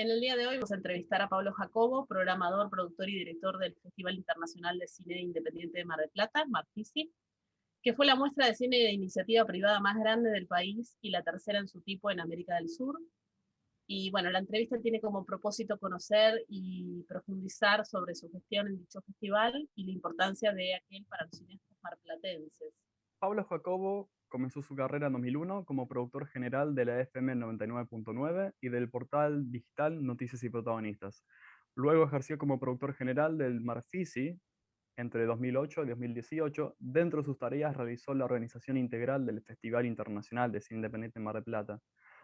En el día de hoy vamos a entrevistar a Pablo Jacobo, programador, productor y director del Festival Internacional de Cine Independiente de Mar del Plata, MARFICI, que fue la muestra de cine de iniciativa privada más grande del país y la tercera en su tipo en América del Sur. Y bueno, la entrevista tiene como propósito conocer y profundizar sobre su gestión en dicho festival y la importancia de aquel para los cineastas marplatenses. Pablo Jacobo comenzó su carrera en 2001 como productor general de la FM 99.9 y del portal digital Noticias y Protagonistas. Luego ejerció como productor general del Marfisi entre 2008 y 2018. Dentro de sus tareas realizó la organización integral del Festival Internacional de Cine Independiente en Mar del Plata.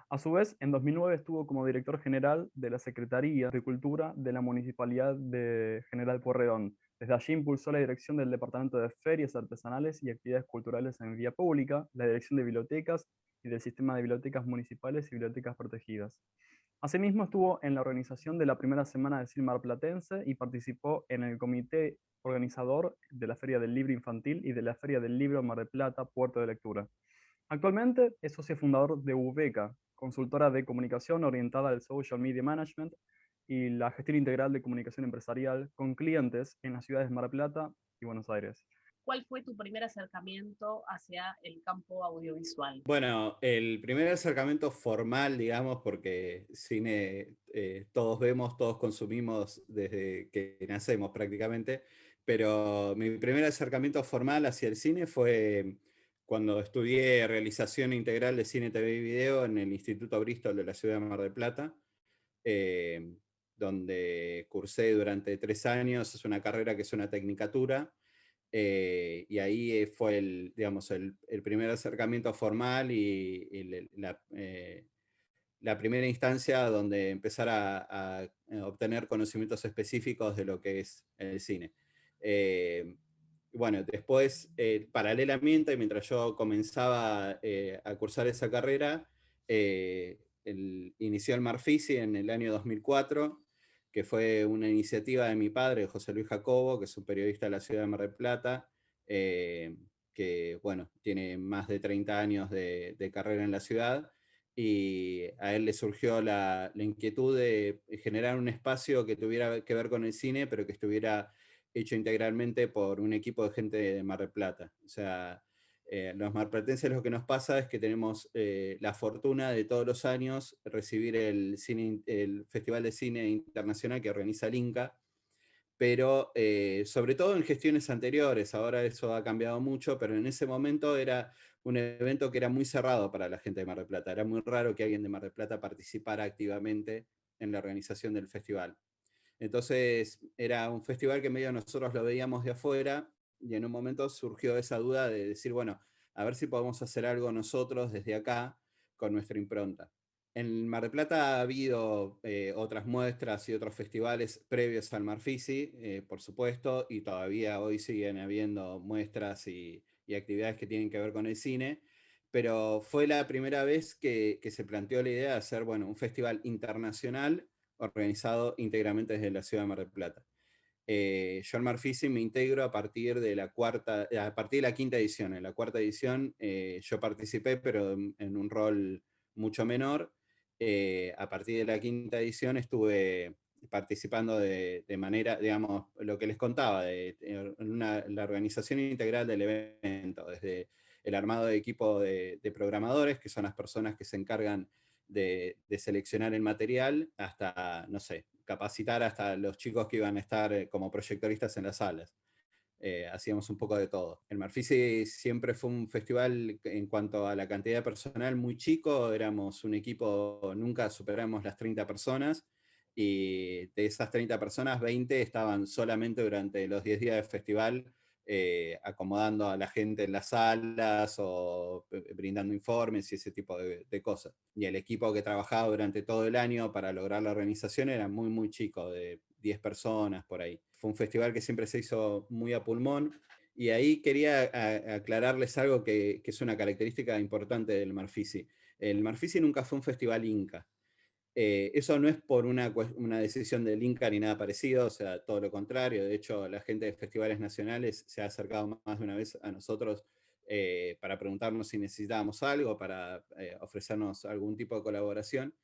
A su vez, en 2009 estuvo como director general de la Secretaría de Cultura de la Municipalidad de General Pueyrredón. Desde allí impulsó la dirección del Departamento de Ferias Artesanales y Actividades Culturales en Vía Pública, la dirección de bibliotecas y del sistema de bibliotecas municipales y bibliotecas protegidas. Asimismo, estuvo en la organización de la primera semana del cine marplatense y participó en el comité organizador de la Feria del Libro Infantil y de la Feria del Libro Mar del Plata, Puerto de Lectura. Actualmente es socio fundador de UBECA, consultora de comunicación orientada al social media management y la gestión integral de comunicación empresarial con clientes en las ciudades de Mar del Plata y Buenos Aires. ¿Cuál fue tu primer acercamiento hacia el campo audiovisual? Bueno, el primer acercamiento formal, digamos, porque cine todos vemos, todos consumimos desde que nacemos prácticamente, pero mi primer acercamiento formal hacia el cine fue cuando estudié realización integral de cine, TV y video en el Instituto Bristol de la ciudad de Mar del Plata, donde cursé durante 3 años. Es una carrera que es una tecnicatura. Y ahí fue digamos, el primer acercamiento formal y la primera instancia donde empezar a obtener conocimientos específicos de lo que es el cine. Bueno, después, paralelamente, mientras yo comenzaba a cursar esa carrera, inició el Marfisi en el año 2004, que fue una iniciativa de mi padre, José Luis Jacobo, que es un periodista de la ciudad de Mar del Plata, que bueno, tiene más de 30 años de carrera en la ciudad, y a él le surgió la inquietud de generar un espacio que tuviera que ver con el cine, pero que estuviera hecho integralmente por un equipo de gente de Mar del Plata. O sea, los marplatenses lo que nos pasa es que tenemos la fortuna de todos los años recibir el Festival de Cine Internacional que organiza el INCA, pero sobre todo en gestiones anteriores, ahora eso ha cambiado mucho, pero en ese momento era un evento que era muy cerrado para la gente de Mar del Plata. Era muy raro que alguien de Mar del Plata participara activamente en la organización del festival. Entonces era un festival que medio nosotros lo veíamos de afuera, y en un momento surgió esa duda de decir, bueno, a ver si podemos hacer algo nosotros desde acá con nuestra impronta. En Mar del Plata ha habido otras muestras y otros festivales previos al Marfisi, por supuesto, y todavía hoy siguen habiendo muestras y actividades que tienen que ver con el cine, pero fue la primera vez que se planteó la idea de hacer, bueno, un festival internacional organizado íntegramente desde la ciudad de Mar del Plata. Yo al Marfisi me integro a partir de la quinta edición. En la cuarta edición yo participé, pero en un rol mucho menor. A partir de la quinta edición estuve participando de manera, digamos, lo que les contaba, la organización integral del evento, desde el armado de equipo de programadores, que son las personas que se encargan de seleccionar el material, hasta, no sé, capacitar hasta los chicos que iban a estar como proyectoristas en las salas. Hacíamos un poco de todo. El Marfisi siempre fue un festival en cuanto a la cantidad de personal muy chico, éramos un equipo, nunca superamos las 30 personas, y de esas 30 personas, 20 estaban solamente durante los 10 días del festival, acomodando a la gente en las salas o brindando informes y ese tipo de cosas. Y el equipo que trabajaba durante todo el año para lograr la organización era muy, muy chico, de 10 personas por ahí. Fue un festival que siempre se hizo muy a pulmón, y ahí quería aclararles algo que es una característica importante del Marfisi. El Marfisi nunca fue un festival inca. Eso no es por una decisión del Inca ni nada parecido, o sea, todo lo contrario. De hecho, la gente de festivales nacionales se ha acercado más de una vez a nosotros para preguntarnos si necesitábamos algo, para ofrecernos algún tipo de colaboración.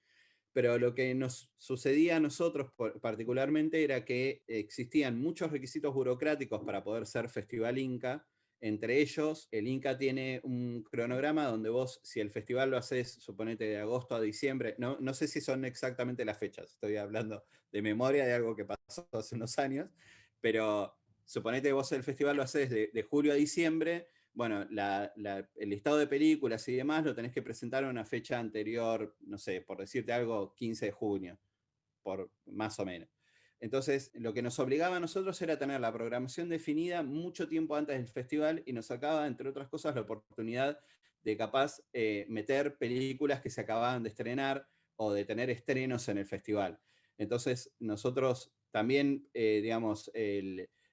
pero lo que nos sucedía a nosotros particularmente era que existían muchos requisitos burocráticos para poder ser Festival Inca. Entre ellos, el Inca tiene un cronograma donde vos, si el festival lo haces, suponete de agosto a diciembre, no sé si son exactamente las fechas, estoy hablando de memoria de algo que pasó hace unos años, pero suponete que vos el festival lo haces de julio a diciembre, bueno, el listado de películas y demás lo tenés que presentar a una fecha anterior, no sé, por decirte algo, 15 de junio, por más o menos. Entonces, lo que nos obligaba a nosotros era tener la programación definida mucho tiempo antes del festival y nos sacaba, entre otras cosas, la oportunidad de capaz meter películas que se acababan de estrenar o de tener estrenos en el festival. Entonces, nosotros también, digamos,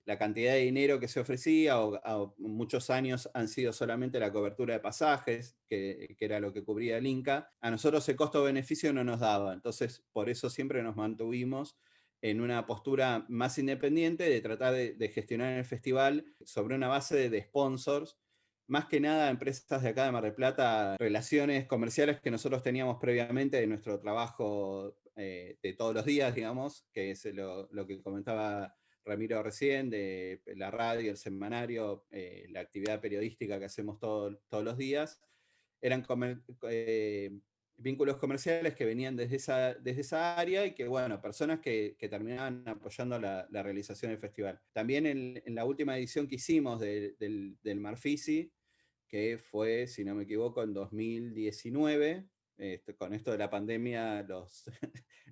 la cantidad de dinero que se ofrecía, o muchos años han sido solamente la cobertura de pasajes, que era lo que cubría el Inca, a nosotros el costo-beneficio no nos daba. Entonces, por eso siempre nos mantuvimos en una postura más independiente de tratar de gestionar el festival sobre una base de sponsors, más que nada empresas de acá de Mar del Plata, relaciones comerciales que nosotros teníamos previamente de nuestro trabajo de todos los días, digamos, que es lo que comentaba Ramiro recién, de la radio, el semanario, la actividad periodística que hacemos todos los días. Eran vínculos comerciales que venían desde esa área y que, bueno, personas que terminaban apoyando la realización del festival. También en la última edición que hicimos del Marfisi, que fue, si no me equivoco, en 2019, con esto de la pandemia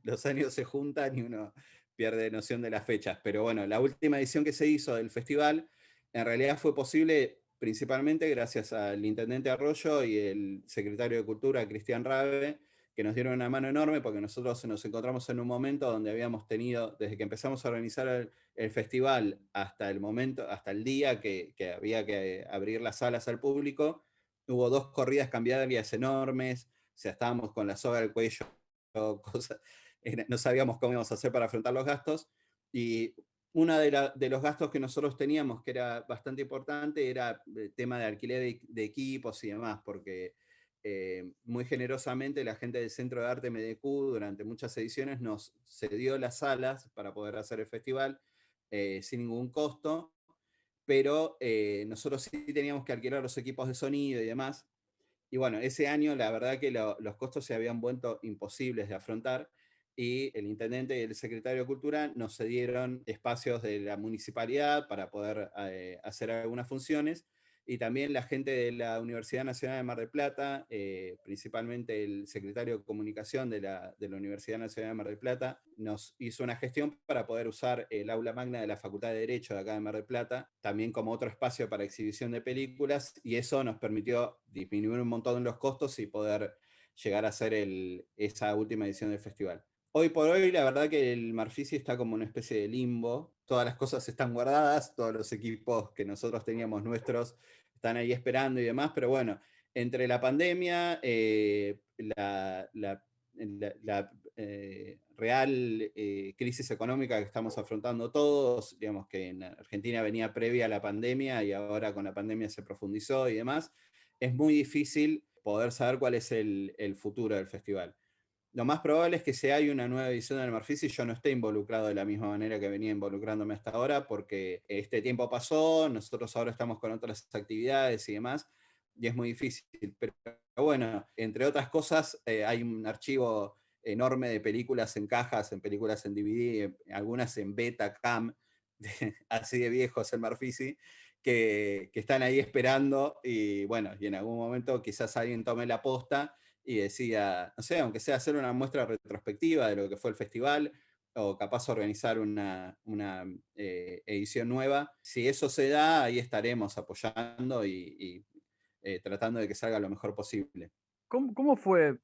los años se juntan y uno pierde noción de las fechas. Pero bueno, la última edición que se hizo del festival en realidad fue posible principalmente gracias al intendente Arroyo y el secretario de Cultura, Cristian Rabe, que nos dieron una mano enorme porque nosotros nos encontramos en un momento donde habíamos tenido, desde que empezamos a organizar el festival hasta el momento, hasta el día que había que abrir las salas al público, hubo 2 corridas cambiarias enormes, o sea, estábamos con la soga al cuello, cosas, no sabíamos cómo íbamos a hacer para afrontar los gastos, y uno de los gastos que nosotros teníamos, que era bastante importante, era el tema de alquiler de equipos y demás, porque muy generosamente la gente del Centro de Arte MDQ durante muchas ediciones nos cedió las salas para poder hacer el festival sin ningún costo, pero nosotros sí teníamos que alquilar los equipos de sonido y demás. Y bueno, ese año la verdad que los costos se habían vuelto imposibles de afrontar y el intendente y el secretario de Cultura nos cedieron espacios de la municipalidad para poder hacer algunas funciones, y también la gente de la Universidad Nacional de Mar del Plata, principalmente el secretario de Comunicación de la Universidad Nacional de Mar del Plata, nos hizo una gestión para poder usar el aula magna de la Facultad de Derecho de acá de Mar del Plata, también como otro espacio para exhibición de películas, y eso nos permitió disminuir un montón los costos y poder llegar a hacer esa última edición del festival. Hoy por hoy, la verdad que el Marfisi está como una especie de limbo. Todas las cosas están guardadas, todos los equipos que nosotros teníamos nuestros están ahí esperando y demás, pero bueno, entre la pandemia, la real crisis económica que estamos afrontando todos, digamos que en Argentina venía previa a la pandemia y ahora con la pandemia se profundizó y demás, es muy difícil poder saber cuál es el futuro del festival. Lo más probable es que si hay una nueva edición del Marfisi, yo no esté involucrado de la misma manera que venía involucrándome hasta ahora, porque este tiempo pasó, nosotros ahora estamos con otras actividades y demás, y es muy difícil. Pero bueno, entre otras cosas, hay un archivo enorme de películas en cajas, en películas en DVD, algunas en Betacam, así de viejos el Marfisi, que están ahí esperando, y bueno, y en algún momento quizás alguien tome la posta y decía, no sé, aunque sea hacer una muestra retrospectiva de lo que fue el festival, o capaz organizar una edición nueva. Si eso se da, ahí estaremos apoyando y tratando de que salga lo mejor posible. ¿Cómo fue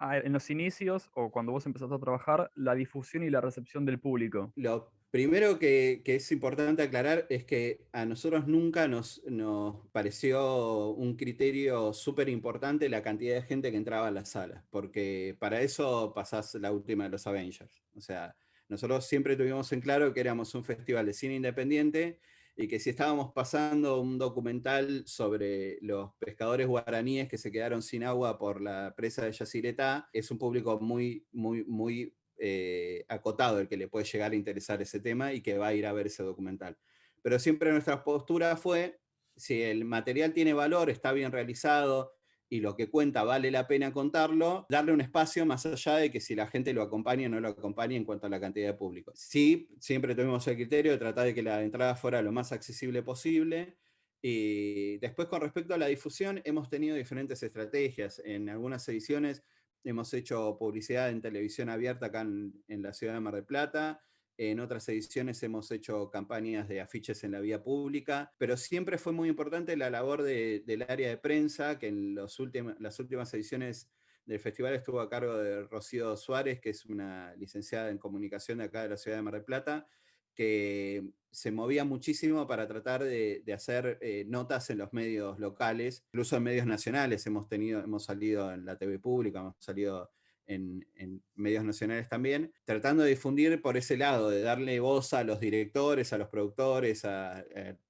en los inicios o cuando vos empezaste a trabajar la difusión y la recepción del público? Lo primero que es importante aclarar es que a nosotros nunca nos pareció un criterio súper importante la cantidad de gente que entraba a las salas, porque para eso pasás la última de los Avengers. O sea, nosotros siempre tuvimos en claro que éramos un festival de cine independiente y que si estábamos pasando un documental sobre los pescadores guaraníes que se quedaron sin agua por la presa de Yacyretá, es un público muy acotado el que le puede llegar a interesar ese tema y que va a ir a ver ese documental. Pero siempre nuestra postura fue, si el material tiene valor, está bien realizado, y lo que cuenta vale la pena contarlo, darle un espacio más allá de que si la gente lo acompaña o no lo acompaña en cuanto a la cantidad de público. Sí, siempre tuvimos el criterio de tratar de que la entrada fuera lo más accesible posible. Y después, con respecto a la difusión, hemos tenido diferentes estrategias. En algunas ediciones hemos hecho publicidad en televisión abierta acá en la ciudad de Mar del Plata. En otras ediciones hemos hecho campañas de afiches en la vía pública, pero siempre fue muy importante la labor del área de prensa, que en las últimas ediciones del festival estuvo a cargo de Rocío Suárez, que es una licenciada en comunicación de acá de la ciudad de Mar del Plata, que se movía muchísimo para tratar de hacer notas en los medios locales, incluso en medios nacionales. Hemos salido en la TV pública, hemos salido en medios nacionales también, tratando de difundir por ese lado, de darle voz a los directores, a los productores, a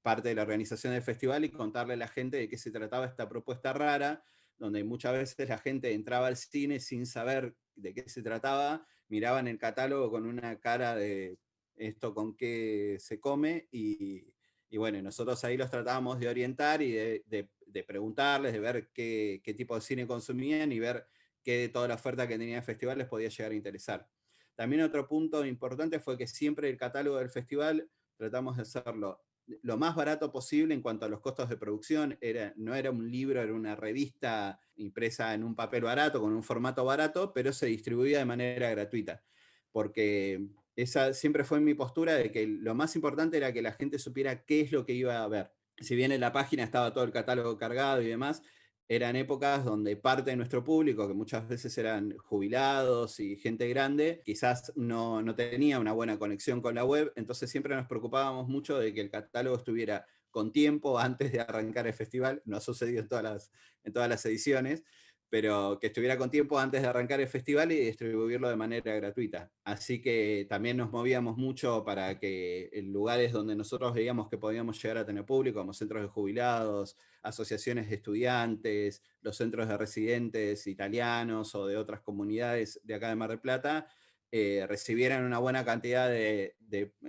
parte de la organización del festival y contarle a la gente de qué se trataba esta propuesta rara, donde muchas veces la gente entraba al cine sin saber de qué se trataba, miraban el catálogo con una cara de esto con qué se come y bueno, nosotros ahí los tratábamos de orientar y de preguntarles, de ver qué tipo de cine consumían y ver que de toda la oferta que tenía el festival les podía llegar a interesar. También otro punto importante fue que siempre el catálogo del festival tratamos de hacerlo lo más barato posible en cuanto a los costos de producción. No era un libro, era una revista impresa en un papel barato, con un formato barato, pero se distribuía de manera gratuita. Porque esa siempre fue mi postura de que lo más importante era que la gente supiera qué es lo que iba a ver. Si bien en la página estaba todo el catálogo cargado y demás, eran épocas donde parte de nuestro público, que muchas veces eran jubilados y gente grande, quizás no tenía una buena conexión con la web, entonces siempre nos preocupábamos mucho de que el catálogo estuviera con tiempo antes de arrancar el festival. No ha sucedido en todas las ediciones, pero que estuviera con tiempo antes de arrancar el festival y distribuirlo de manera gratuita. Así que también nos movíamos mucho para que en lugares donde nosotros veíamos que podíamos llegar a tener público, como centros de jubilados, asociaciones de estudiantes, los centros de residentes italianos o de otras comunidades de acá de Mar del Plata, recibieran una buena cantidad de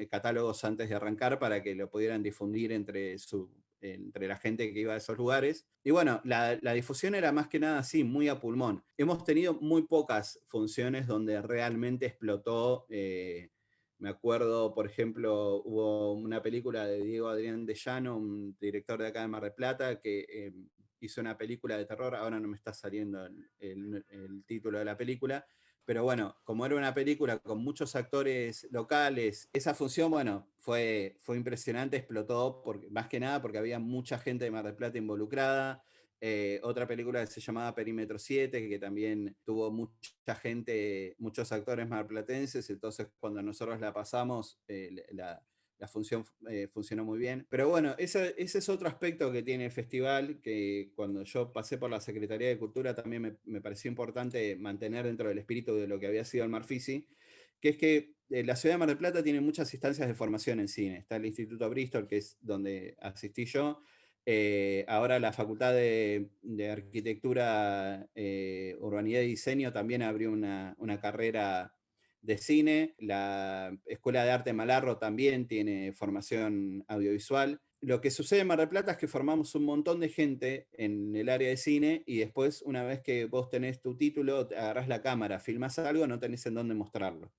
catálogos antes de arrancar para que lo pudieran difundir entre la gente que iba a esos lugares. Y bueno, la difusión era más que nada así, muy a pulmón. Hemos tenido muy pocas funciones donde realmente explotó. Me acuerdo, por ejemplo, hubo una película de Diego Adrián de Llano, un director de acá de Mar del Plata, que hizo una película de terror, ahora no me está saliendo el título de la película, pero bueno, como era una película con muchos actores locales, esa función, bueno, fue impresionante, explotó, más que nada porque había mucha gente de Mar del Plata involucrada. Otra película que se llamaba Perímetro 7, que también tuvo mucha gente, muchos actores marplatenses, entonces cuando nosotros la pasamos, la función funcionó muy bien. Pero bueno, ese es otro aspecto que tiene el festival, que cuando yo pasé por la Secretaría de Cultura también me pareció importante mantener dentro del espíritu de lo que había sido el Marfisi, que es que la ciudad de Mar del Plata tiene muchas instancias de formación en cine. Está el Instituto Bristol, que es donde asistí yo. Ahora la Facultad de Arquitectura, Urbanidad y Diseño también abrió una carrera de cine. La Escuela de Arte Malarro también tiene formación audiovisual. Lo que sucede en Mar del Plata es que formamos un montón de gente en el área de cine y después, una vez que vos tenés tu título, agarrás la cámara, filmás algo, no tenés en dónde mostrarlo.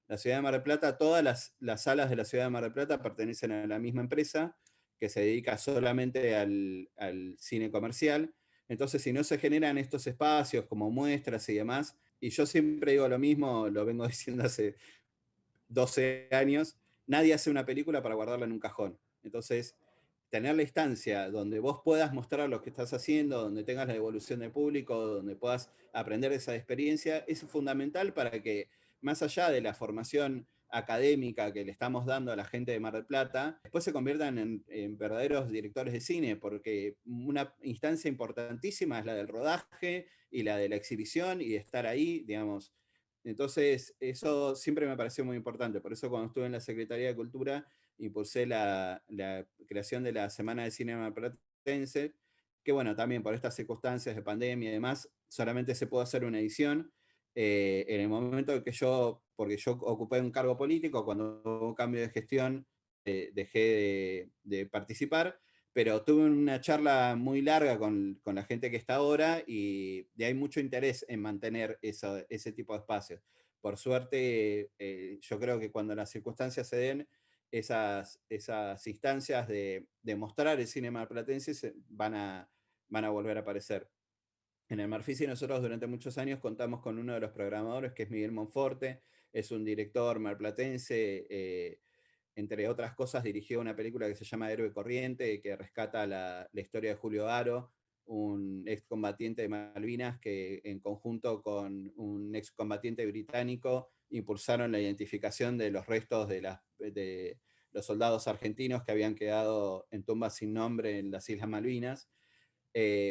La ciudad de Mar del Plata, todas las salas de la ciudad de Mar del Plata pertenecen a la misma empresa que se dedica solamente al cine comercial. Entonces, si no se generan estos espacios como muestras y demás, y yo siempre digo lo mismo, lo vengo diciendo hace 12 años, nadie hace una película para guardarla en un cajón. Entonces, tener la instancia donde vos puedas mostrar lo que estás haciendo, donde tengas la devolución del público, donde puedas aprender de esa experiencia, es fundamental para que, más allá de la formación académica que le estamos dando a la gente de Mar del Plata, después se conviertan en verdaderos directores de cine, porque una instancia importantísima es la del rodaje y la de la exhibición y de estar ahí, digamos. Entonces, eso siempre me pareció muy importante. Por eso cuando estuve en la Secretaría de Cultura impulsé la creación de la Semana de Cine Marplatense, que bueno, también por estas circunstancias de pandemia y demás, solamente se pudo hacer una edición. En el momento en que porque yo ocupé un cargo político, cuando hubo un cambio de gestión, dejé de participar, pero tuve una charla muy larga con la gente que está ahora y hay mucho interés en mantener ese tipo de espacios. Por suerte, yo creo que cuando las circunstancias se den, esas instancias de mostrar el cine marplatense van a volver a aparecer. En el Marfisi nosotros durante muchos años contamos con uno de los programadores, que es Miguel Monforte, es un director marplatense, entre otras cosas dirigió una película que se llama Héroe Corriente, que rescata la historia de Julio Aro, un excombatiente de Malvinas que en conjunto con un excombatiente británico impulsaron la identificación de los restos de los soldados argentinos que habían quedado en tumbas sin nombre en las Islas Malvinas.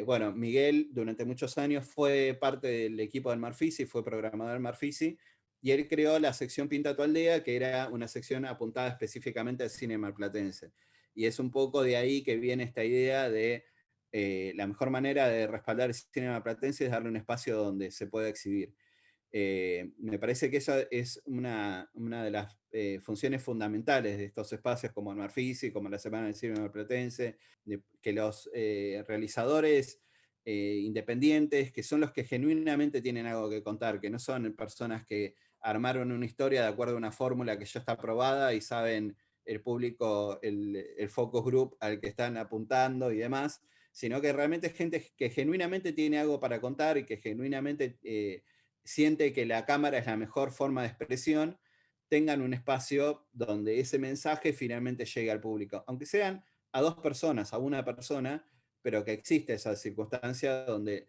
Bueno, Miguel durante muchos años fue parte del equipo del Marfisi, fue programador del Marfisi, y él creó la sección Pinta tu Aldea, que era una sección apuntada específicamente al cine marplatense. Y es un poco de ahí que viene esta idea de la mejor manera de respaldar el cine marplatense es darle un espacio donde se pueda exhibir. Me parece que esa es una de las funciones fundamentales de estos espacios como el Marfisi, como la Semana del Cine Marplatense, que los realizadores independientes, que son los que genuinamente tienen algo que contar, que no son personas que armaron una historia de acuerdo a una fórmula que ya está aprobada y saben el público, el focus group al que están apuntando y demás, sino que realmente es gente que genuinamente tiene algo para contar y que genuinamente siente que la cámara es la mejor forma de expresión, tengan un espacio donde ese mensaje finalmente llegue al público, aunque sean a dos personas, a una persona, pero que existe esa circunstancia donde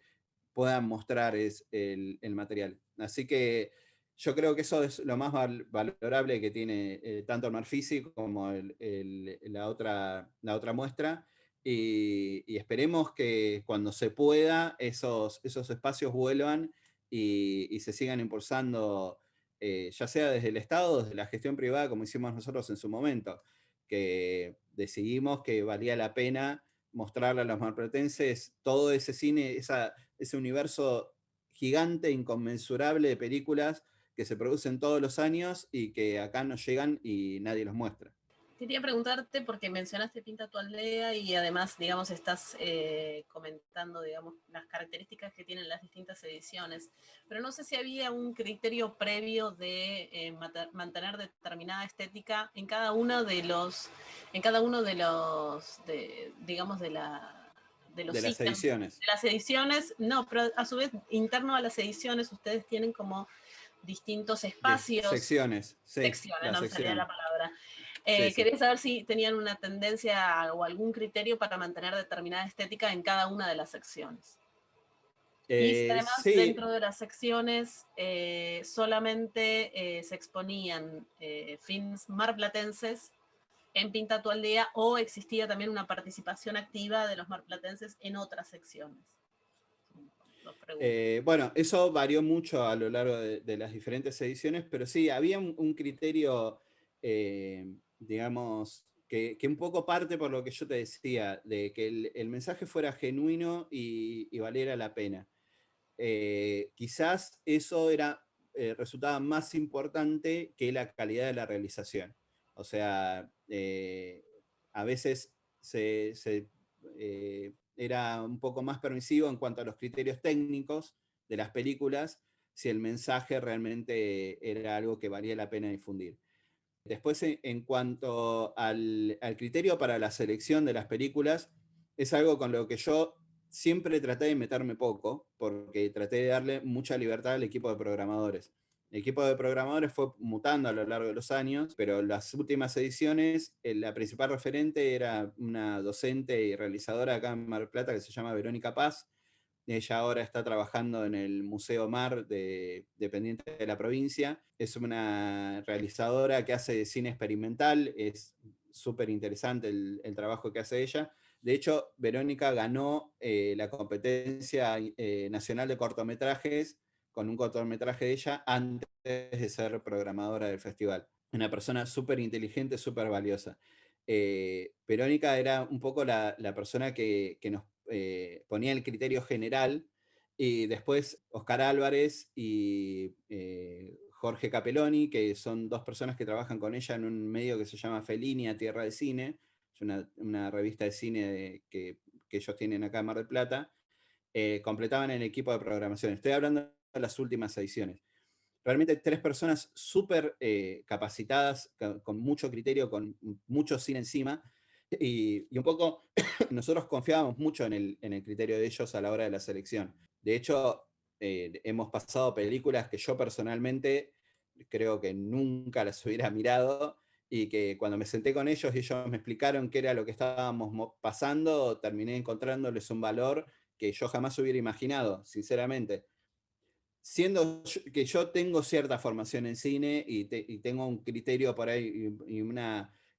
puedan mostrar el material. Así que yo creo que eso es lo más valorable que tiene tanto el Marfisi como la otra muestra, y esperemos que cuando se pueda esos espacios vuelvan y se sigan impulsando, ya sea desde el Estado o desde la gestión privada, como hicimos nosotros en su momento, que decidimos que valía la pena mostrarle a los marplatenses todo ese cine, ese universo gigante, inconmensurable de películas que se producen todos los años y que acá no llegan y nadie los muestra. Quería preguntarte, porque mencionaste Pinta tu Aldea y además, digamos, estás comentando, digamos, las características que tienen las distintas ediciones, pero no sé si había un criterio previo de mantener determinada estética en cada uno de los, digamos, de los de las ítems, ediciones. de las ediciones, no, pero a su vez, interno a las ediciones, ustedes tienen como distintos espacios. Secciones, sí. Secciones, no me salía la palabra. Sí, quería saber si tenían una tendencia o algún criterio para mantener determinada estética en cada una de las secciones. Y si además sí. dentro de las secciones solamente se exponían films marplatenses en Pinta tu Aldea, o existía también una participación activa de los marplatenses en otras secciones. Bueno, eso varió mucho a lo largo de las diferentes ediciones, pero sí, había un criterio, digamos, que un poco parte por lo que yo te decía, de que el mensaje fuera genuino y valiera la pena. Quizás eso resultaba más importante que la calidad de la realización. O sea, a veces era un poco más permisivo en cuanto a los criterios técnicos de las películas, si el mensaje realmente era algo que valía la pena difundir. Después, en cuanto al criterio para la selección de las películas, es algo con lo que yo siempre traté de meterme poco, porque traté de darle mucha libertad al equipo de programadores. El equipo de programadores fue mutando a lo largo de los años, pero las últimas ediciones, la principal referente era una docente y realizadora acá en Mar del Plata que se llama Verónica Paz. Ella ahora está trabajando en el Museo Mar, dependiente de la provincia. Es una realizadora que hace cine experimental, es súper interesante el trabajo que hace ella. De hecho, Verónica ganó la competencia nacional de cortometrajes con un cortometraje de ella antes de ser programadora del festival. una persona súper inteligente, súper valiosa. Verónica era un poco la persona que nos ponía el criterio general, y después Oscar Álvarez y Jorge Capelloni, que son dos personas que trabajan con ella en un medio que se llama Felinia, Tierra de Cine, es una revista de cine que ellos tienen acá en Mar del Plata, completaban el equipo de programación. Estoy hablando de las últimas ediciones. Realmente 3 personas súper capacitadas, con mucho criterio, con mucho cine encima, y un poco nosotros confiábamos mucho en el criterio de ellos a la hora de la selección. De hecho, hemos pasado películas que yo personalmente creo que nunca las hubiera mirado, y que cuando me senté con ellos y ellos me explicaron qué era lo que estábamos pasando, terminé encontrándoles un valor que yo jamás hubiera imaginado, sinceramente. Siendo que yo tengo cierta formación en cine y tengo un criterio por ahí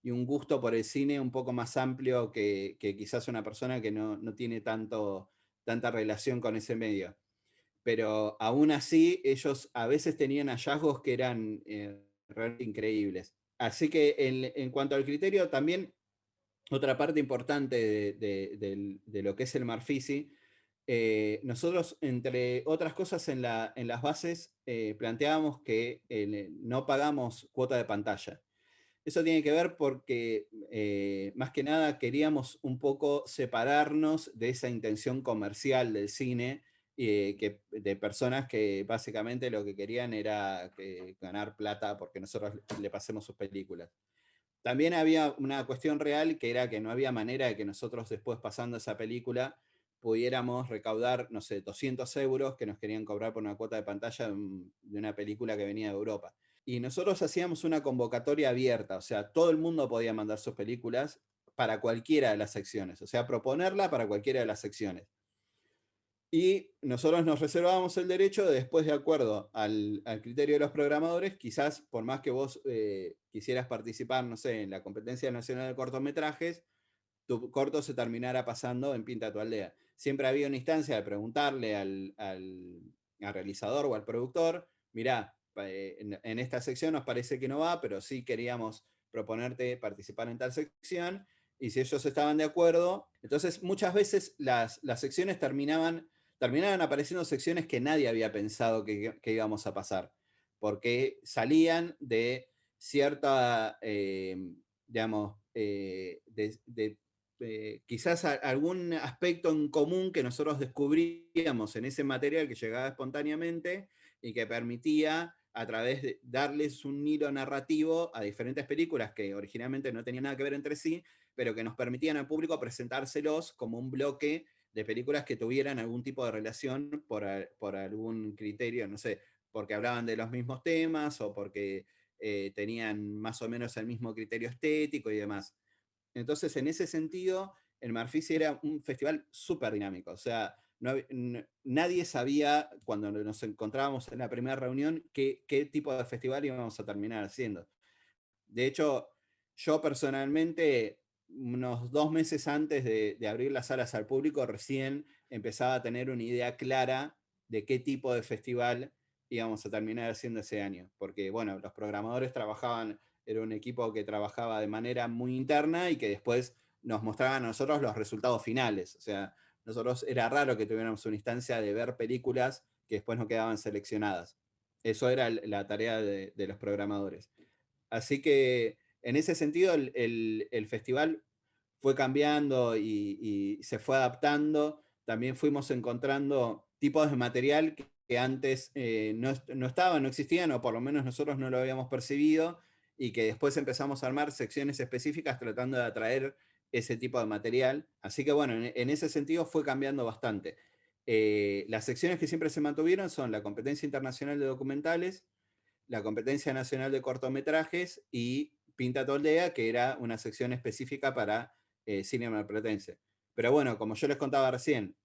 y un gusto por el cine un poco más amplio que quizás una persona que no tiene tanta relación con ese medio. Pero aún así, ellos a veces tenían hallazgos que eran realmente increíbles. Así que en cuanto al criterio, también otra parte importante de lo que es el Marfisi, nosotros, entre otras cosas, en las bases planteábamos que no pagamos cuota de pantalla. Eso tiene que ver porque, más que nada, queríamos un poco separarnos de esa intención comercial del cine, de personas que básicamente lo que querían era ganar plata porque nosotros le pasemos sus películas. También había una cuestión real, que era que no había manera de que nosotros, después, pasando esa película, pudiéramos recaudar, no sé, 200 euros que nos querían cobrar por una cuota de pantalla de una película que venía de Europa. Y nosotros hacíamos una convocatoria abierta, o sea, todo el mundo podía mandar sus películas para cualquiera de las secciones, o sea, proponerla para cualquiera de las secciones. Y nosotros nos reservábamos el derecho de, después, de acuerdo al criterio de los programadores, quizás por más que vos quisieras participar, no sé, en la competencia nacional de cortometrajes, tu corto se terminara pasando en Pinta tu Aldea. Siempre había una instancia de preguntarle al realizador o al productor: mirá, en esta sección nos parece que no va, pero sí queríamos proponerte participar en tal sección, y si ellos estaban de acuerdo, entonces muchas veces las secciones terminaban apareciendo secciones que nadie había pensado que íbamos a pasar, porque salían de cierta, digamos, quizás algún aspecto en común que nosotros descubríamos en ese material que llegaba espontáneamente y que permitía, a través de darles un hilo narrativo a diferentes películas que originalmente no tenían nada que ver entre sí, pero que nos permitían al público presentárselos como un bloque de películas que tuvieran algún tipo de relación por algún criterio, no sé, porque hablaban de los mismos temas o porque tenían más o menos el mismo criterio estético y demás. Entonces, en ese sentido, el Marfisi era un festival súper dinámico. O sea, nadie sabía, cuando nos encontrábamos en la primera reunión, qué tipo de festival íbamos a terminar haciendo. De hecho, yo personalmente, unos 2 meses antes de abrir las salas al público, recién empezaba a tener una idea clara de qué tipo de festival íbamos a terminar haciendo ese año. Porque, bueno, los programadores trabajaban, era un equipo que trabajaba de manera muy interna y que después nos mostraban a nosotros los resultados finales. O sea, nosotros, era raro que tuviéramos una instancia de ver películas que después no quedaban seleccionadas. Eso era la tarea de los programadores. Así que, en ese sentido, el festival fue cambiando y se fue adaptando. También fuimos encontrando tipos de material que antes no estaban, no existían, o por lo menos nosotros no lo habíamos percibido, y que después empezamos a armar secciones específicas tratando de atraer ese tipo de material. Así que, bueno, en ese sentido fue cambiando bastante. Las secciones que siempre se mantuvieron son la competencia internacional de documentales, la competencia nacional de cortometrajes y Pinta tu Aldea, que era una sección específica para cine marplatense. Pero bueno, como yo les contaba recién,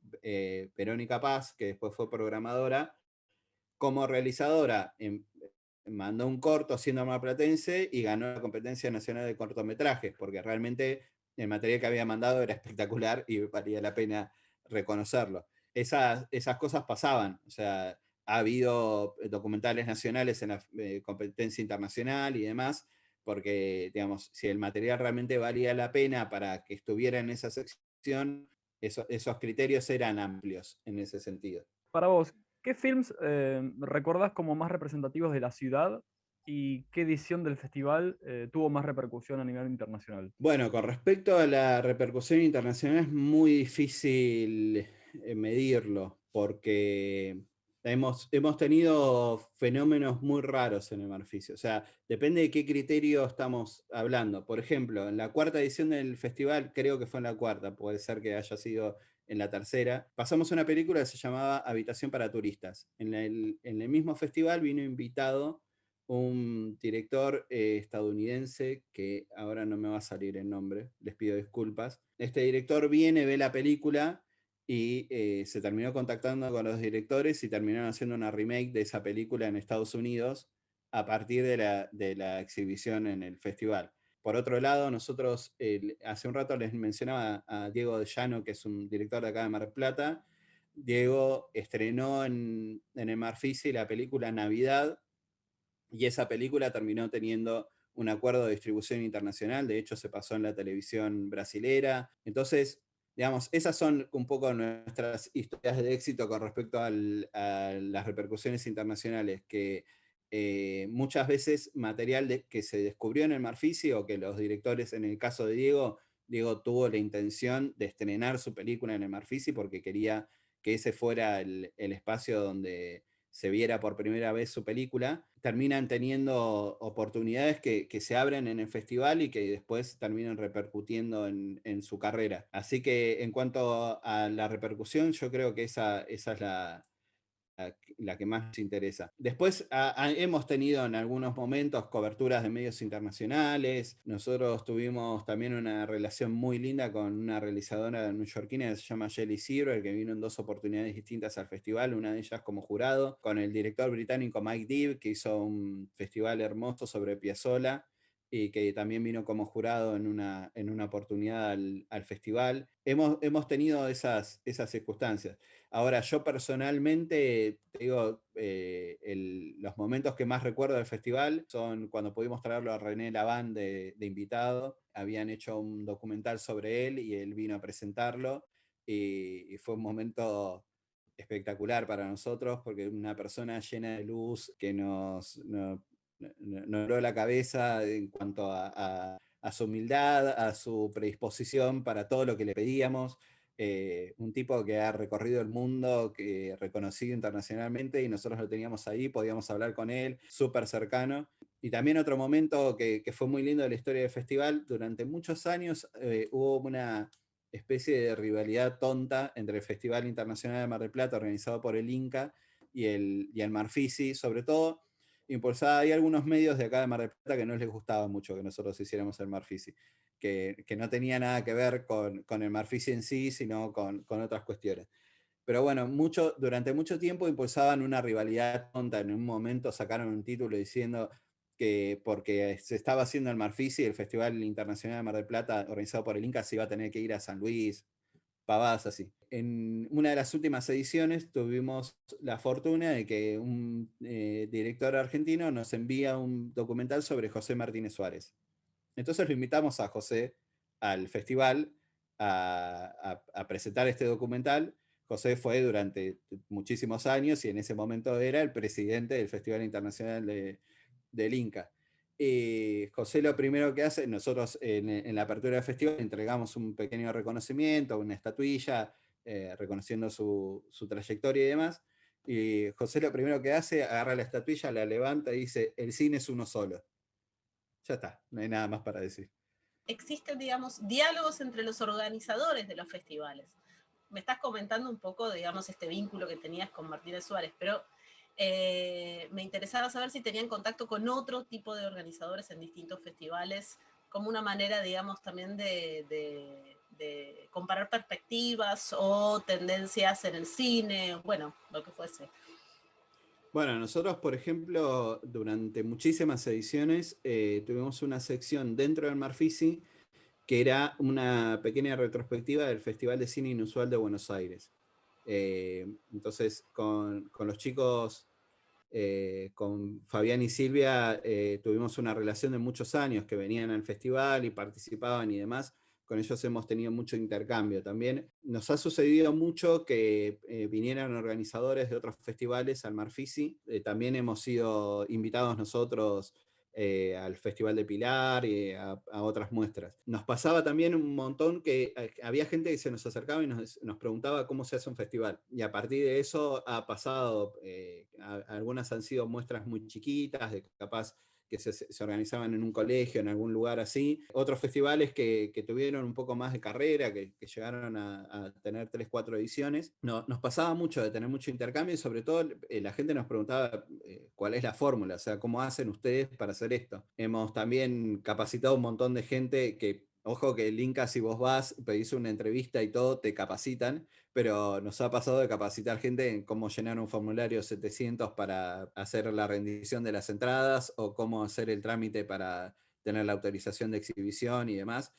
Verónica Paz, que después fue programadora, como realizadora, mandó un corto siendo marplatense y ganó la competencia nacional de cortometrajes, porque realmente el material que había mandado era espectacular y valía la pena reconocerlo. Esas cosas pasaban, o sea, ha habido documentales nacionales en la competencia internacional y demás, porque, digamos, si el material realmente valía la pena para que estuviera en esa sección, esos criterios eran amplios en ese sentido. Para vos, ¿qué films recordás como más representativos de la ciudad y qué edición del festival tuvo más repercusión a nivel internacional? Bueno, con respecto a la repercusión internacional es muy difícil medirlo, porque hemos tenido fenómenos muy raros en el Marfici. O sea, depende de qué criterio estamos hablando. Por ejemplo, en la cuarta edición del festival, creo que fue en la cuarta, puede ser que haya sido en la tercera, pasamos una película que se llamaba Habitación para Turistas. En el mismo festival vino invitado un director estadounidense, que ahora no me va a salir el nombre, les pido disculpas. Este director viene, ve la película y se terminó contactando con los directores y terminaron haciendo una remake de esa película en Estados Unidos a partir de la exhibición en el festival. Por otro lado, nosotros hace un rato les mencionaba a Diego De Llano, que es un director de acá de Mar del Plata. Diego estrenó en el Marfici la película Navidad, y esa película terminó teniendo un acuerdo de distribución internacional, de hecho se pasó en la televisión brasilera. Entonces, digamos, esas son un poco nuestras historias de éxito con respecto a las repercusiones internacionales, que muchas veces material que se descubrió en el Marfici, o que los directores, en el caso de Diego tuvo la intención de estrenar su película en el Marfici porque quería que ese fuera el espacio donde se viera por primera vez su película, terminan teniendo oportunidades que se abren en el festival y que después terminan repercutiendo en su carrera. Así que en cuanto a la repercusión, yo creo que esa es la que más nos interesa. Después hemos tenido en algunos momentos coberturas de medios internacionales. Nosotros tuvimos también una relación muy linda con una realizadora neoyorquina que se llama Jelly Silver, que vino en 2 oportunidades distintas al festival, una de ellas como jurado, con el director británico Mike Deeb, que hizo un festival hermoso sobre Piazzolla, y que también vino como jurado en una oportunidad al festival. Hemos tenido esas circunstancias. Ahora, yo personalmente, te digo, los momentos que más recuerdo del festival son cuando pudimos traerlo a René Laván de invitado. Habían hecho un documental sobre él y él vino a presentarlo, y fue un momento espectacular para nosotros, porque una persona llena de luz que nos voló la cabeza en cuanto a su humildad, a su predisposición para todo lo que le pedíamos. Un tipo que ha recorrido el mundo, que reconocido internacionalmente, y nosotros lo teníamos ahí, podíamos hablar con él, súper cercano. Y también otro momento que fue muy lindo de la historia del festival: durante muchos años hubo una especie de rivalidad tonta entre el Festival Internacional de Mar del Plata, organizado por el Inca, y el Marfici, sobre todo impulsada. Hay algunos medios de acá de Mar del Plata que no les gustaba mucho que nosotros hiciéramos el Marfici, que no tenía nada que ver con el Marfici en sí, sino con otras cuestiones. Pero bueno, durante mucho tiempo impulsaban una rivalidad tonta. En un momento sacaron un título diciendo que porque se estaba haciendo el Marfici, el Festival Internacional de Mar del Plata, organizado por el Inca, se iba a tener que ir a San Luis, pavadas así. En una de las últimas ediciones tuvimos la fortuna de que un director argentino nos envía un documental sobre José Martínez Suárez. Entonces lo invitamos a José al festival a presentar este documental. José fue durante muchísimos años y en ese momento era el presidente del Festival Internacional del Inca. José lo primero que hace, nosotros en la apertura del festival entregamos un pequeño reconocimiento, una estatuilla, reconociendo su trayectoria y demás. Y José lo primero que hace, agarra la estatuilla, la levanta y dice: el cine es uno solo. Ya está, no hay nada más para decir. Existen, digamos, diálogos entre los organizadores de los festivales. Me estás comentando un poco, digamos, este vínculo que tenías con Martínez Suárez, pero me interesaba saber si tenían contacto con otro tipo de organizadores en distintos festivales, como una manera, digamos, también de comparar perspectivas o tendencias en el cine, bueno, lo que fuese. Bueno, nosotros, por ejemplo, durante muchísimas ediciones tuvimos una sección dentro del Marfici que era una pequeña retrospectiva del Festival de Cine Inusual de Buenos Aires. Entonces, con los chicos Con Fabián y Silvia tuvimos una relación de muchos años, que venían al festival y participaban y demás. Con ellos hemos tenido mucho intercambio. También nos ha sucedido mucho que vinieran organizadores de otros festivales al Marfisi. También hemos sido invitados nosotros al Festival de Pilar y a otras muestras. Nos pasaba también un montón que había gente que se nos acercaba y nos preguntaba cómo se hace un festival. Y a partir de eso ha pasado, algunas han sido muestras muy chiquitas, de capaz que se organizaban en un colegio, en algún lugar así. Otros festivales que tuvieron un poco más de carrera, que llegaron a tener 3, 4 ediciones. No, nos pasaba mucho de tener mucho intercambio y sobre todo la gente nos preguntaba cuál es la fórmula, o sea, cómo hacen ustedes para hacer esto. Hemos también capacitado un montón de gente que, ojo que el Inca, si vos vas, pedís una entrevista y todo, te capacitan, pero nos ha pasado de capacitar gente en cómo llenar un formulario 700 para hacer la rendición de las entradas o cómo hacer el trámite para tener la autorización de exhibición y demás.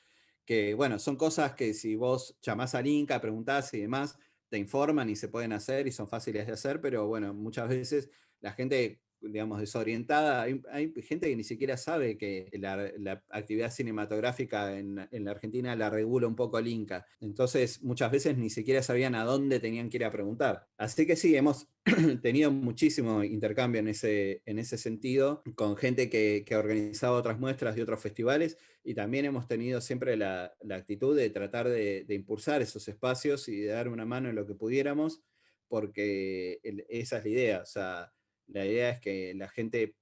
Que bueno, son cosas que si vos llamás al Inca, preguntás y demás, te informan y se pueden hacer y son fáciles de hacer, pero bueno, muchas veces la gente, digamos, desorientada, hay gente que ni siquiera sabe que la actividad cinematográfica en la Argentina la regula un poco el Inca. Entonces, muchas veces ni siquiera sabían a dónde tenían que ir a preguntar. Así que sí, hemos tenido muchísimo intercambio en ese sentido, con gente que organizaba otras muestras de otros festivales, y también hemos tenido siempre la actitud de tratar de impulsar esos espacios y de dar una mano en lo que pudiéramos, porque esa es la idea, o sea, la idea es que la gente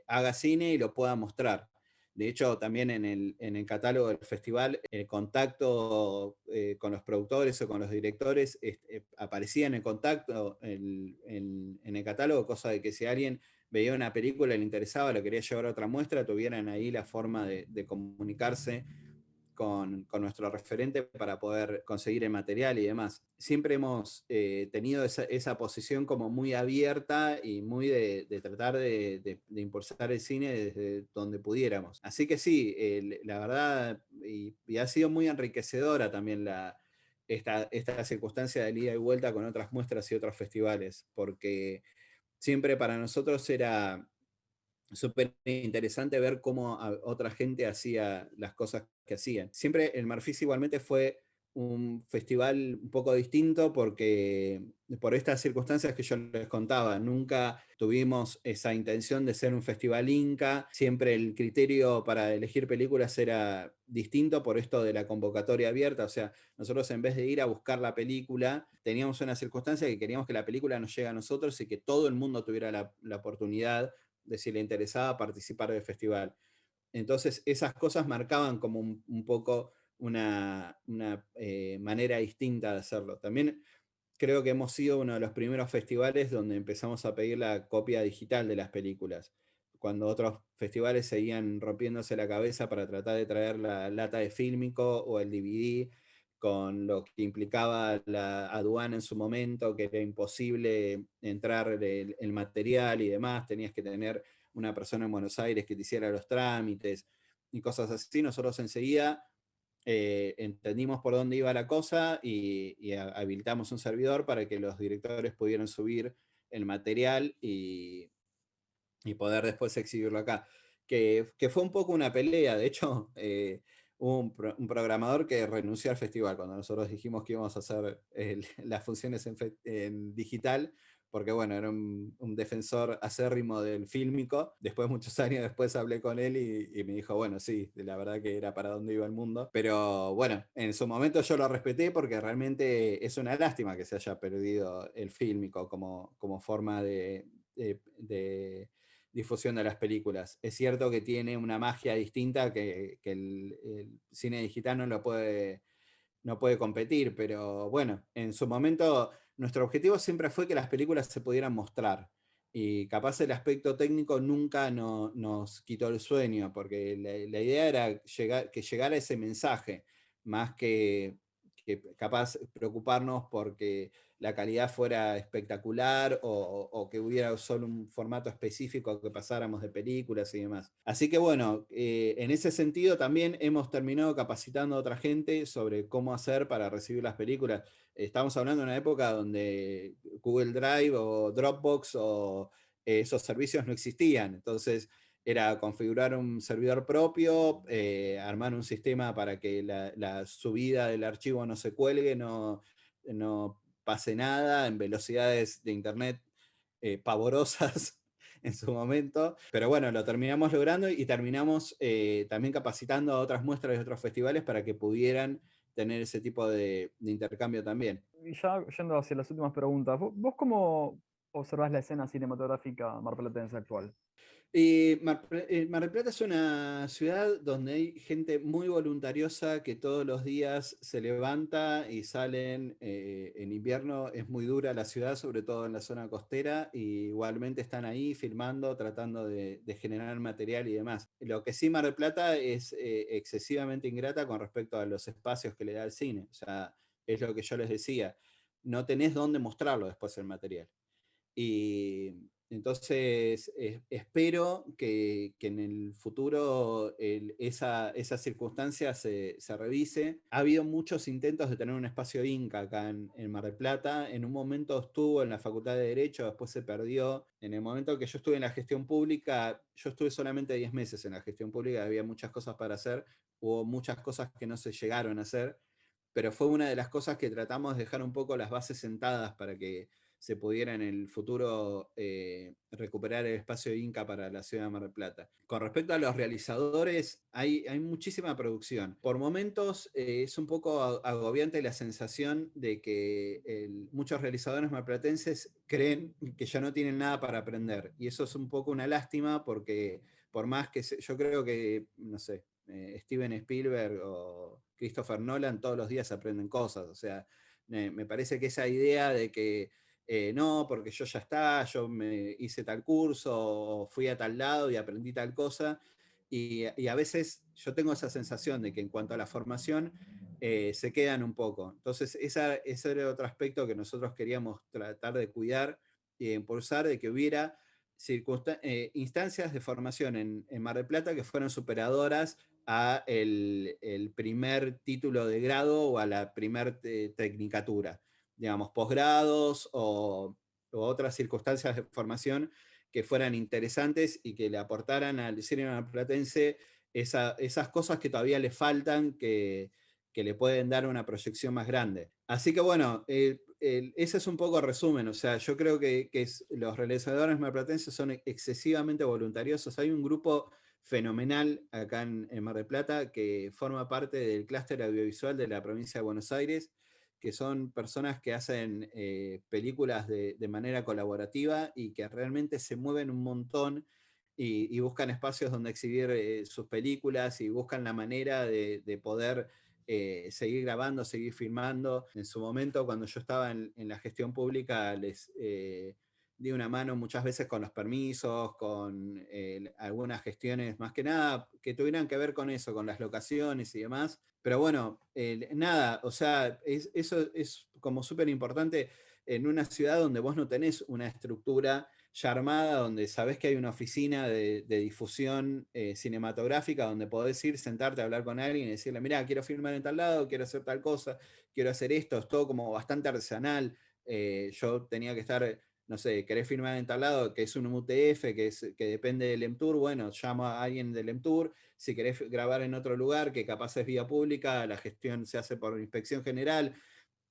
haga cine y lo pueda mostrar. De hecho, también en el catálogo del festival, el contacto con los productores o con los directores aparecía en el contacto, en el catálogo, cosa de que si alguien veía una película y le interesaba, lo quería llevar a otra muestra, tuvieran ahí la forma de comunicarse con nuestro referente para poder conseguir el material y demás. Siempre hemos tenido esa posición como muy abierta y muy de tratar de impulsar el cine desde donde pudiéramos. Así que sí, la verdad, y ha sido muy enriquecedora también esta circunstancia de ida y vuelta con otras muestras y otros festivales, porque siempre para nosotros era súper interesante ver cómo otra gente hacía las cosas que hacían. Siempre el Marfis igualmente fue un festival un poco distinto porque por estas circunstancias que yo les contaba, nunca tuvimos esa intención de ser un festival Inca, siempre el criterio para elegir películas era distinto por esto de la convocatoria abierta, o sea, nosotros en vez de ir a buscar la película, teníamos una circunstancia que queríamos que la película nos llegue a nosotros y que todo el mundo tuviera la oportunidad de si le interesaba participar del festival. Entonces esas cosas marcaban como un poco una manera distinta de hacerlo. También creo que hemos sido uno de los primeros festivales donde empezamos a pedir la copia digital de las películas, cuando otros festivales seguían rompiéndose la cabeza para tratar de traer la lata de fílmico o el DVD, con lo que implicaba la aduana en su momento, que era imposible entrar el material y demás, tenías que tener una persona en Buenos Aires que te hiciera los trámites y cosas así. Nosotros enseguida entendimos por dónde iba la cosa y habilitamos un servidor para que los directores pudieran subir el material y poder después exhibirlo acá. Que fue un poco una pelea, de hecho, hubo un programador que renunció al festival cuando nosotros dijimos que íbamos a hacer las funciones en digital, porque bueno, era un defensor acérrimo del fílmico. Después, muchos años después, hablé con él y me dijo, bueno, sí, la verdad que era para dónde iba el mundo. Pero bueno, en su momento yo lo respeté porque realmente es una lástima que se haya perdido el fílmico como forma de difusión de las películas. Es cierto que tiene una magia distinta que el cine digital no puede competir, pero bueno, en su momento nuestro objetivo siempre fue que las películas se pudieran mostrar. Y capaz el aspecto técnico nunca nos quitó el sueño, porque la idea era que llegara ese mensaje, más que capaz preocuparnos porque la calidad fuera espectacular o que hubiera solo un formato específico que pasáramos de películas y demás. Así que bueno, en ese sentido también hemos terminado capacitando a otra gente sobre cómo hacer para recibir las películas. Estamos hablando de una época donde Google Drive o Dropbox o esos servicios no existían. Entonces era configurar un servidor propio, armar un sistema para que la subida del archivo no se cuelgue, no pase nada en velocidades de internet pavorosas en su momento, pero bueno, lo terminamos logrando y terminamos también capacitando a otras muestras de otros festivales para que pudieran tener ese tipo de intercambio también. Y ya yendo hacia las últimas preguntas, ¿vos cómo observás la escena cinematográfica marplatense actual? Mar del Plata es una ciudad donde hay gente muy voluntariosa que todos los días se levanta y salen. En invierno es muy dura la ciudad, sobre todo en la zona costera, y igualmente están ahí filmando, tratando de generar material y demás. Lo que sí Mar del Plata es excesivamente ingrata con respecto a los espacios que le da el cine. O sea, es lo que yo les decía, no tenés dónde mostrarlo después el material. Y entonces espero que en el futuro esa circunstancia se revise. Ha habido muchos intentos de tener un espacio Inca acá en Mar del Plata. En un momento estuvo en la Facultad de Derecho, después se perdió. En el momento que yo estuve en la gestión pública, yo estuve solamente 10 meses en la gestión pública, había muchas cosas para hacer, hubo muchas cosas que no se llegaron a hacer, pero fue una de las cosas que tratamos de dejar un poco las bases sentadas para que se pudiera en el futuro recuperar el espacio Inca para la ciudad de Mar del Plata. Con respecto a los realizadores, hay muchísima producción. Por momentos es un poco agobiante la sensación de que muchos realizadores marplatenses creen que ya no tienen nada para aprender. Y eso es un poco una lástima porque por más que yo creo que, no sé, Steven Spielberg o Christopher Nolan todos los días aprenden cosas. O sea, me parece que esa idea de que no, porque yo ya está, yo me hice tal curso, o fui a tal lado y aprendí tal cosa. Y a veces yo tengo esa sensación de que en cuanto a la formación se quedan un poco. Entonces, ese era otro aspecto que nosotros queríamos tratar de cuidar y impulsar, de que hubiera instancias de formación en Mar del Plata que fueran superadoras a el primer título de grado o a la primer tecnicatura, digamos, posgrados o otras circunstancias de formación que fueran interesantes y que le aportaran al cine marplatense esas cosas que todavía le faltan, que le pueden dar una proyección más grande. Así que bueno, ese es un poco el resumen. O sea, yo creo que los realizadores marplatenses son excesivamente voluntariosos. Hay un grupo fenomenal acá en Mar del Plata que forma parte del clúster audiovisual de la provincia de Buenos Aires, que son personas que hacen películas de manera colaborativa y que realmente se mueven un montón y buscan espacios donde exhibir sus películas y buscan la manera de poder seguir grabando, seguir filmando. En su momento, cuando yo estaba en la gestión pública, les di una mano muchas veces con los permisos, con algunas gestiones más que nada que tuvieran que ver con eso, con las locaciones y demás. Pero bueno, nada, o sea, eso es como súper importante en una ciudad donde vos no tenés una estructura ya armada, donde sabés que hay una oficina de difusión cinematográfica, donde podés ir, sentarte a hablar con alguien y decirle, mirá, quiero filmar en tal lado, quiero hacer tal cosa, quiero hacer esto, es todo como bastante artesanal. Yo tenía que estar, no sé, querés filmar en tal lado, que es un UTF, que depende del EMTUR, bueno, llamo a alguien del EMTUR. Si querés grabar en otro lugar, que capaz es vía pública, la gestión se hace por inspección general.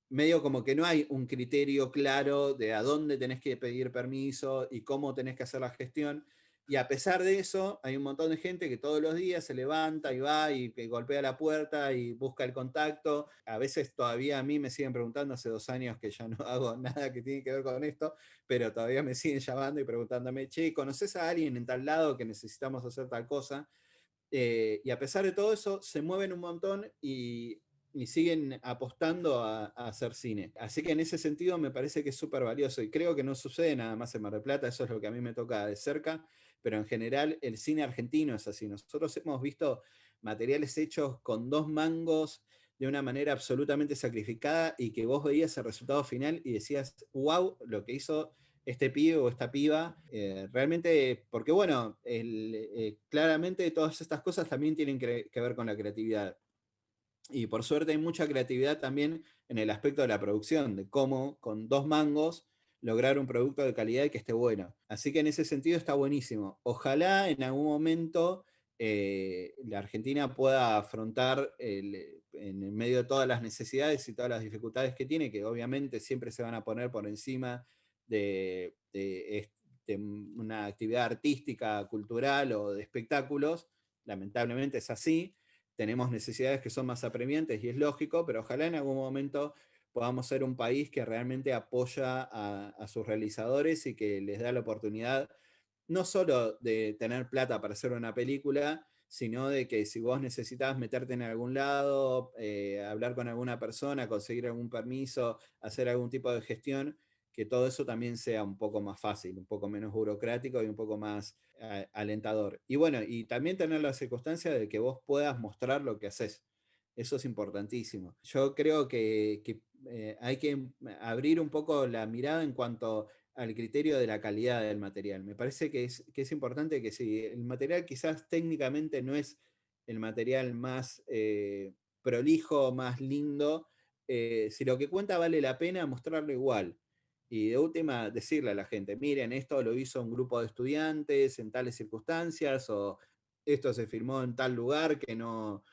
Medio como que no hay un criterio claro de a dónde tenés que pedir permiso y cómo tenés que hacer la gestión. Y a pesar de eso, hay un montón de gente que todos los días se levanta y va y que golpea la puerta y busca el contacto. A veces todavía a mí me siguen preguntando, hace 2 años que ya no hago nada que tiene que ver con esto, pero todavía me siguen llamando y preguntándome, che, ¿conoces a alguien en tal lado que necesitamos hacer tal cosa? Y a pesar de todo eso, se mueven un montón y siguen apostando a hacer cine. Así que en ese sentido me parece que es súper valioso y creo que no sucede nada más en Mar del Plata, eso es lo que a mí me toca de cerca, pero en general el cine argentino es así. Nosotros hemos visto materiales hechos con 2 mangos de una manera absolutamente sacrificada y que vos veías el resultado final y decías, wow, lo que hizo este pibe o esta piba, realmente, porque bueno, claramente todas estas cosas también tienen que ver con la creatividad. Y por suerte hay mucha creatividad también en el aspecto de la producción, de cómo con 2 mangos lograr un producto de calidad y que esté bueno. Así que en ese sentido está buenísimo. Ojalá en algún momento la Argentina pueda afrontar en el medio de todas las necesidades y todas las dificultades que tiene, que obviamente siempre se van a poner por encima de una actividad artística, cultural o de espectáculos. Lamentablemente es así. Tenemos necesidades que son más apremiantes y es lógico, pero ojalá en algún momento podamos ser un país que realmente apoya a sus realizadores y que les da la oportunidad no solo de tener plata para hacer una película, sino de que si vos necesitabas meterte en algún lado, hablar con alguna persona, conseguir algún permiso, hacer algún tipo de gestión, que todo eso también sea un poco más fácil, un poco menos burocrático y un poco más alentador. Y bueno, y también tener la circunstancia de que vos puedas mostrar lo que haces. Eso es importantísimo. Yo creo que hay que abrir un poco la mirada en cuanto al criterio de la calidad del material. Me parece que es importante que si el material quizás técnicamente no es el material más prolijo, más lindo, si lo que cuenta vale la pena, mostrarlo igual. Y de última, decirle a la gente, miren, esto lo hizo un grupo de estudiantes en tales circunstancias, o esto se filmó en tal lugar que no,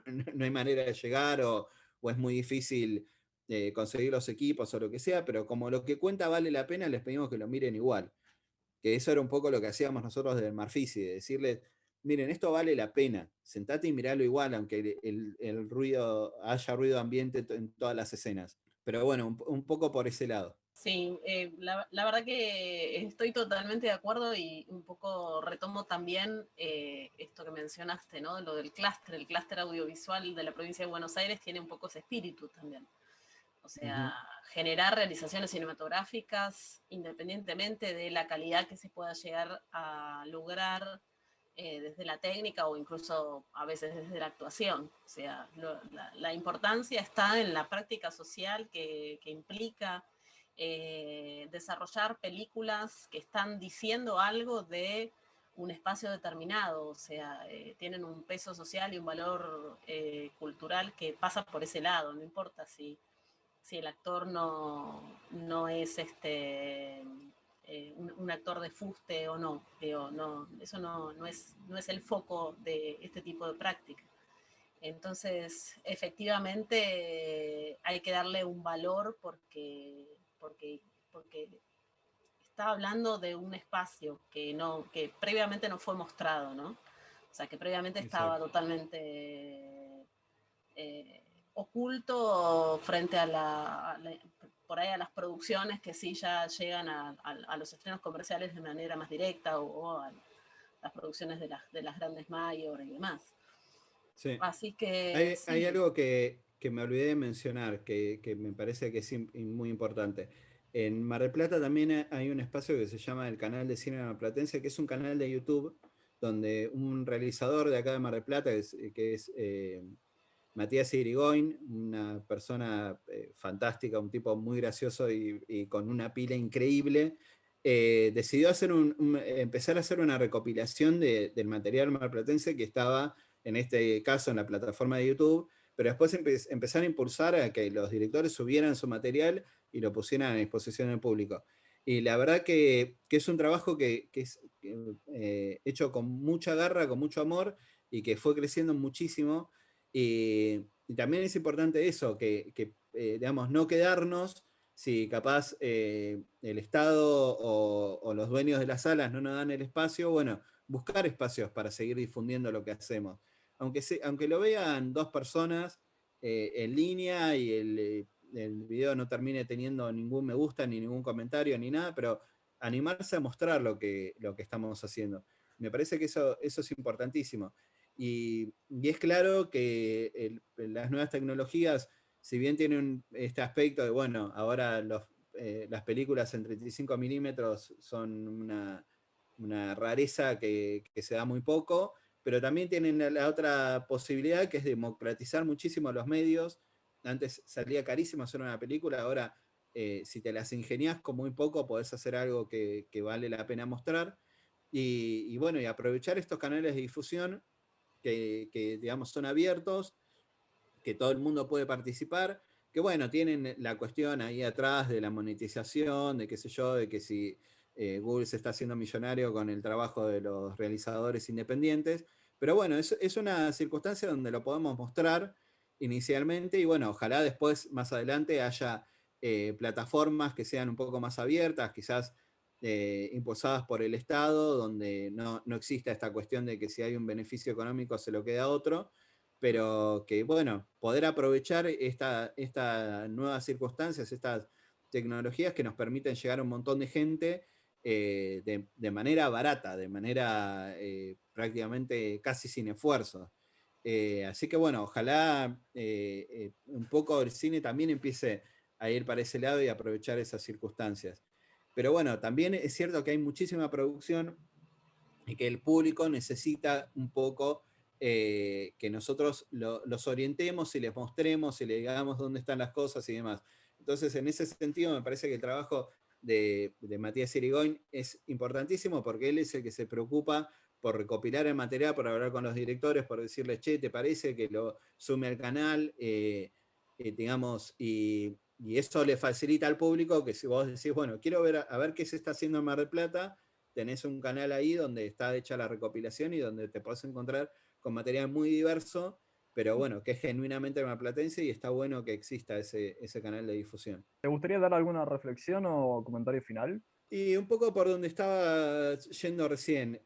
no hay manera de llegar, o es muy difícil conseguir los equipos o lo que sea, pero como lo que cuenta vale la pena, les pedimos que lo miren igual. Que eso era un poco lo que hacíamos nosotros del Marfisi, de decirles, miren, esto vale la pena, sentate y miralo igual, aunque el ruido, haya ruido ambiente en todas las escenas. Pero bueno, un poco por ese lado. Sí, la verdad que estoy totalmente de acuerdo y un poco retomo también esto que mencionaste, ¿no? Lo del clúster, el clúster audiovisual de la provincia de Buenos Aires tiene un poco ese espíritu también. O sea, generar realizaciones cinematográficas independientemente de la calidad que se pueda llegar a lograr desde la técnica o incluso a veces desde la actuación. O sea, la importancia está en la práctica social que implica desarrollar películas que están diciendo algo de un espacio determinado, o sea, tienen un peso social y un valor cultural que pasa por ese lado, no importa si el actor no es un actor de fuste o no, digo, no, eso no es el foco de este tipo de práctica. Entonces, efectivamente, hay que darle un valor porque está hablando de un espacio que previamente no fue mostrado, ¿no? O sea, que previamente estaba totalmente oculto frente por ahí a las producciones que sí ya llegan a los estrenos comerciales de manera más directa o a las producciones de las grandes mayor y demás. Sí. Así que Hay algo que me olvidé de mencionar, que me parece que es muy importante. En Mar del Plata también hay un espacio que se llama el Canal de Cine Marplatense, que es un canal de YouTube donde un realizador de acá de Mar del Plata, que es Matías Irigoyen, una persona fantástica, un tipo muy gracioso y con una pila increíble, decidió empezar a hacer una recopilación del material marplatense que estaba, en este caso, en la plataforma de YouTube, pero después empezar a impulsar a que los directores subieran su material y lo pusieran a disposición del público. Y la verdad que es un trabajo que es hecho con mucha garra, con mucho amor, y que fue creciendo muchísimo. Y también es importante eso, digamos, no quedarnos si capaz el Estado o los dueños de las salas no nos dan el espacio, bueno, buscar espacios para seguir difundiendo lo que hacemos. Aunque lo vean 2 personas en línea y el video no termine teniendo ningún me gusta, ni ningún comentario, ni nada, pero animarse a mostrar lo que estamos haciendo. Me parece que eso es importantísimo. Y es claro que las nuevas tecnologías, si bien tienen este aspecto de, bueno, ahora las películas en 35 milímetros son una rareza que se da muy poco, pero también tienen la otra posibilidad, que es democratizar muchísimo los medios. Antes salía carísimo hacer una película, ahora si te las ingenias con muy poco podés hacer algo que vale la pena mostrar. Y bueno, y aprovechar estos canales de difusión que digamos son abiertos, que todo el mundo puede participar, que bueno, tienen la cuestión ahí atrás de la monetización, de qué sé yo, de que si Google se está haciendo millonario con el trabajo de los realizadores independientes, pero bueno, es una circunstancia donde lo podemos mostrar inicialmente y bueno, ojalá después, más adelante, haya plataformas que sean un poco más abiertas, quizás impulsadas por el Estado, donde no exista esta cuestión de que si hay un beneficio económico se lo queda a otro, pero que, bueno, poder aprovechar estas nuevas circunstancias, estas tecnologías que nos permiten llegar a un montón de gente de manera barata, de manera prácticamente casi sin esfuerzo. Así que bueno, ojalá un poco el cine también empiece a ir para ese lado y aprovechar esas circunstancias. Pero bueno, también es cierto que hay muchísima producción y que el público necesita un poco que nosotros los orientemos y les mostremos y les digamos dónde están las cosas y demás. Entonces, en ese sentido, me parece que el trabajo de Matías Irigoyen es importantísimo porque él es el que se preocupa por recopilar el material, por hablar con los directores, por decirles, che, ¿te parece que lo sume al canal? Digamos, y eso le facilita al público que si vos decís, bueno, quiero ver a ver qué se está haciendo en Mar del Plata, tenés un canal ahí donde está hecha la recopilación y donde te podés encontrar con material muy diverso, pero bueno, que es genuinamente marplatense y está bueno que exista ese canal de difusión. ¿Te gustaría dar alguna reflexión o comentario final? Y un poco por donde estaba yendo recién,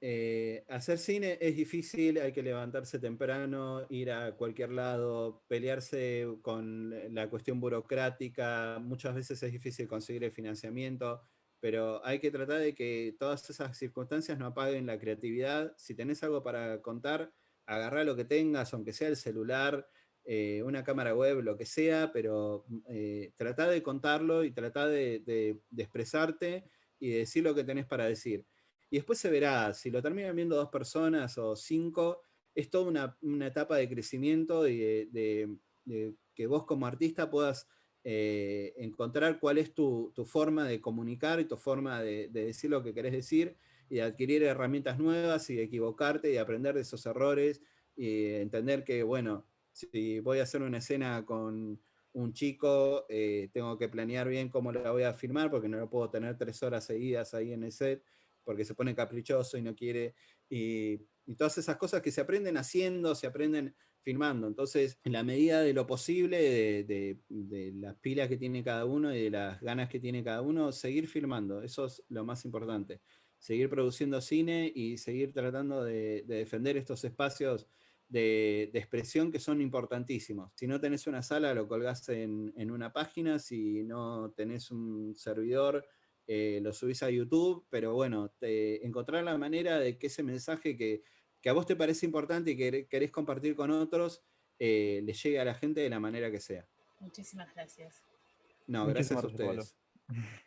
hacer cine es difícil, hay que levantarse temprano, ir a cualquier lado, pelearse con la cuestión burocrática, muchas veces es difícil conseguir el financiamiento, pero hay que tratar de que todas esas circunstancias no apaguen la creatividad. Si tenés algo para contar, agarrá lo que tengas, aunque sea el celular, una cámara web, lo que sea, pero tratá de contarlo y tratá de expresarte y decir lo que tenés para decir. Y después se verá, si lo terminan viendo 2 personas o 5, es toda una etapa de crecimiento y de que vos como artista puedas encontrar cuál es tu forma de comunicar y tu forma de decir lo que querés decir y de adquirir herramientas nuevas y de equivocarte y de aprender de esos errores y entender que, bueno, si voy a hacer una escena con un chico, tengo que planear bien cómo la voy a filmar, porque no lo puedo tener 3 horas seguidas ahí en el set, porque se pone caprichoso y no quiere, y todas esas cosas que se aprenden haciendo, se aprenden filmando. Entonces, en la medida de lo posible, de las pilas que tiene cada uno y de las ganas que tiene cada uno, seguir filmando, eso es lo más importante. Seguir produciendo cine y seguir tratando de defender estos espacios de expresión que son importantísimos. Si no tenés una sala, lo colgás en una página, si no tenés un servidor, lo subís a YouTube, pero bueno, encontrar la manera de que ese mensaje que a vos te parece importante y que querés compartir con otros, le llegue a la gente de la manera que sea. Muchísimas gracias. No, Muchísimas gracias a gracias, Pablo. ustedes.